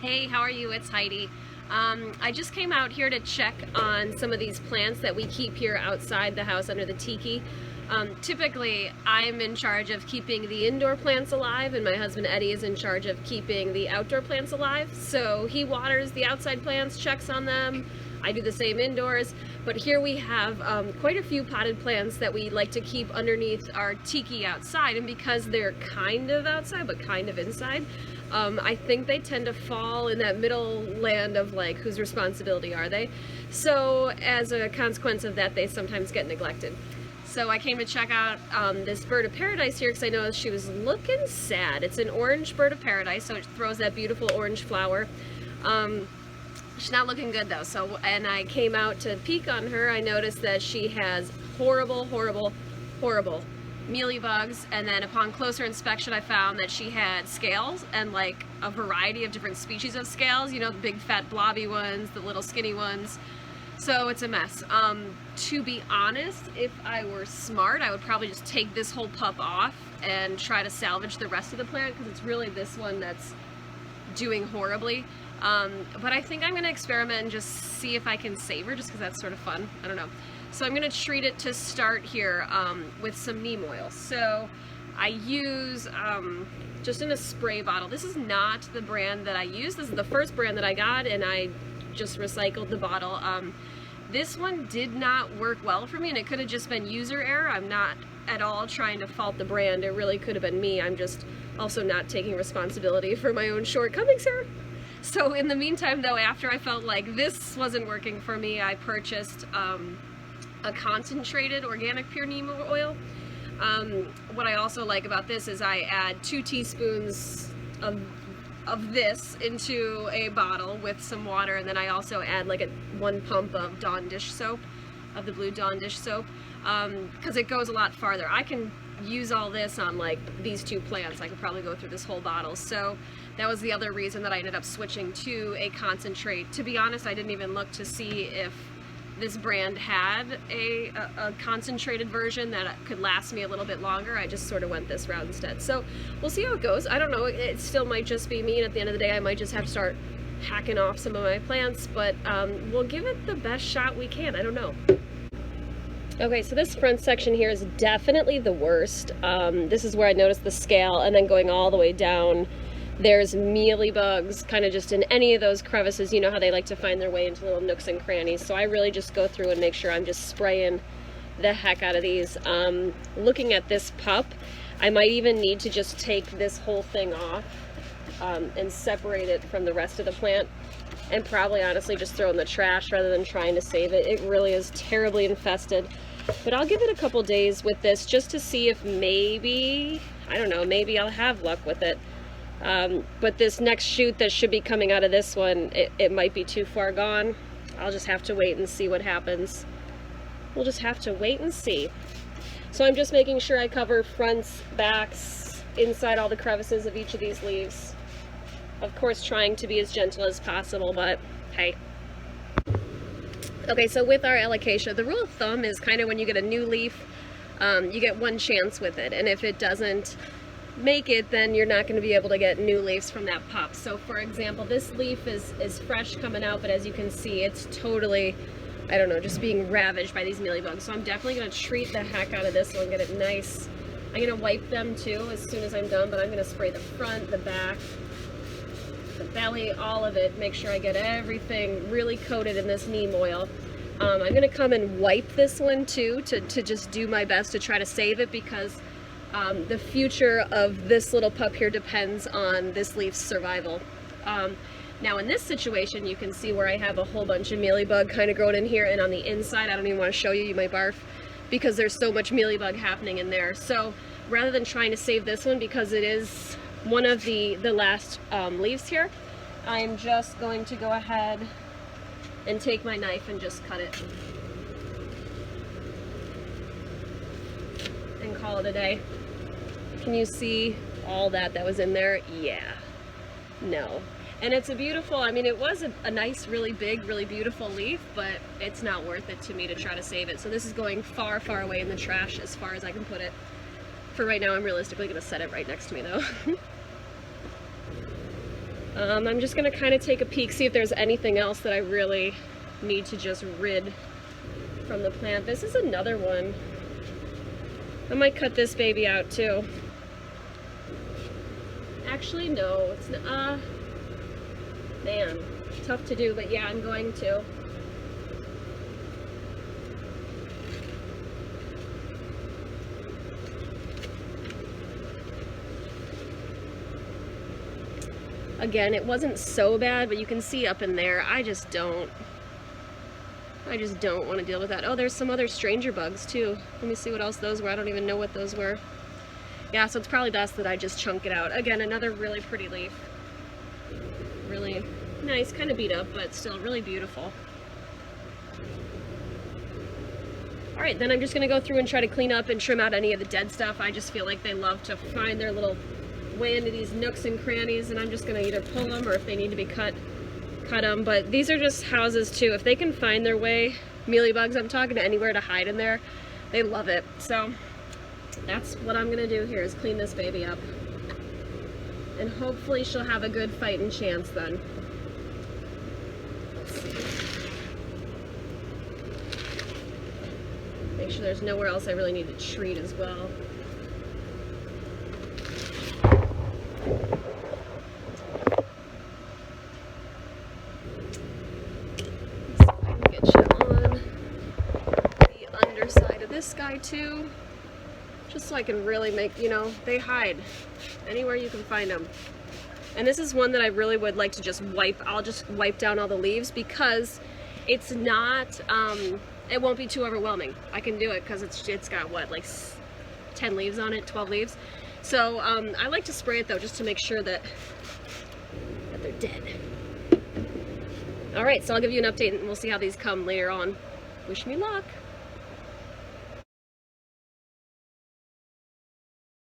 Hey, how are you? It's Heidi. I just came out here to check on some of these plants that we keep here outside the house under the tiki. Typically, I'm in charge of keeping the indoor plants alive, and my husband Eddie is in charge of keeping the outdoor plants alive. So he waters the outside plants, checks on them. I do the same indoors, but here we have quite a few potted plants that we like to keep underneath our tiki outside, and because they're kind of outside but kind of inside, I think they tend to fall in that middle land of like, whose responsibility are they? So as a consequence of that, they sometimes get neglected. So I came to check out this bird of paradise here because I noticed she was looking sad. It's an orange bird of paradise, so it throws that beautiful orange flower. She's not looking good though, and I came out to peek on her. I noticed that she has horrible mealy bugs, and then upon closer inspection I found that she had scales, and like a variety of different species of scales, you know, the big fat blobby ones, the little skinny ones. So it's a mess. To be honest, if I were smart, I would probably just take this whole pup off and try to salvage the rest of the plant, because it's really this one that's doing horribly. But I think I'm going to experiment and just see if I can save her, just because that's sort of fun. I don't know. So I'm going to treat it to start here with some neem oil. So I use, just in a spray bottle. This is not the brand that I use. This is the first brand that I got, and I just recycled the bottle. This one did not work well for me, and it could have just been user error. I'm not at all trying to fault the brand. It really could have been me. I'm just also not taking responsibility for my own shortcomings here. So in the meantime though, after I felt like this wasn't working for me, I purchased a concentrated organic pure neem oil. What I also like about this is I add 2 teaspoons of this into a bottle with some water, and then I also add like 1 pump of Dawn dish soap, of the blue Dawn dish soap, because it goes a lot farther. I can use all this on like these 2 plants. I could probably go through this whole bottle. So that was the other reason that I ended up switching to a concentrate. To be honest, I didn't even look to see if this brand had a concentrated version that could last me a little bit longer. I just sort of went this route instead. So we'll see how it goes. I don't know, it still might just be me, and at the end of the day I might just have to start hacking off some of my plants, but we'll give it the best shot we can. I don't know. Okay, so this front section here is definitely the worst. This is where I noticed the scale, and then going all the way down, there's mealy bugs kind of just in any of those crevices. You know how they like to find their way into little nooks and crannies. So I really just go through and make sure I'm just spraying the heck out of these. Looking at this pup, I might even need to just take this whole thing off and separate it from the rest of the plant, and probably honestly just throw in the trash rather than trying to save it. It really is terribly infested. But I'll give it a couple days with this just to see if maybe, I don't know, maybe I'll have luck with it. But this next shoot that should be coming out of this one, it might be too far gone. I'll just have to wait and see what happens. We'll just have to wait and see. So I'm just making sure I cover fronts, backs, inside all the crevices of each of these leaves. Of course, trying to be as gentle as possible, but hey. Okay, so with our alocasia, the rule of thumb is kind of when you get a new leaf, you get 1 chance with it, and if it doesn't make it, then you're not going to be able to get new leaves from that pup. So for example, this leaf is fresh coming out, but as you can see, it's totally, I don't know, just being ravaged by these mealybugs. So I'm definitely going to treat the heck out of this one, get it nice. I'm going to wipe them too as soon as I'm done, but I'm going to spray the front, the back, the belly, all of it, make sure I get everything really coated in this neem oil. I'm going to come and wipe this one too to just do my best to try to save it, because the future of this little pup here depends on this leaf's survival. Now in this situation, you can see where I have a whole bunch of mealybug kind of growing in here, and on the inside, I don't even want to show you, you might barf, because there's so much mealybug happening in there. So rather than trying to save this one, because it is one of the last leaves here, I'm just going to go ahead and take my knife and just cut it and call it a day. Can you see all that was in there? Yeah. No. And it's a beautiful, I mean, it was a nice, really big, really beautiful leaf, but it's not worth it to me to try to save it. So this is going far, far away in the trash as far as I can put it. For right now, I'm realistically going to set it right next to me though. I'm just gonna kind of take a peek, see if there's anything else that I really need to just rid from the plant. This is another one. I might cut this baby out too. Actually, no, it's not, man, tough to do, but yeah, I'm going to. Again, it wasn't so bad, but you can see up in there, I just don't want to deal with that. Oh, there's some other stranger bugs too. Let me see what else those were. I don't even know what those were. Yeah, so it's probably best that I just chunk it out. Again, another really pretty leaf. Really nice, kind of beat up, but still really beautiful. Alright, then I'm just going to go through and try to clean up and trim out any of the dead stuff. I just feel like they love to find their little way into these nooks and crannies, and I'm just going to either pull them, or if they need to be cut them. But these are just houses too. If they can find their way, mealybugs, I'm talking, to anywhere to hide in there, they love it. So that's what I'm gonna do here, is clean this baby up, and hopefully she'll have a good fighting chance then. Let's see. Make sure there's nowhere else I really need to treat as well. This guy too, just so I can really make, you know, they hide anywhere you can find them. And this is one that I really would like to just wipe. I'll just wipe down all the leaves, because it's not, it won't be too overwhelming. I can do it because it's got what, like 10 leaves on it, 12 leaves. So I like to spray it though, just to make sure that they're dead. All right, so I'll give you an update and we'll see how these come later on. Wish me luck.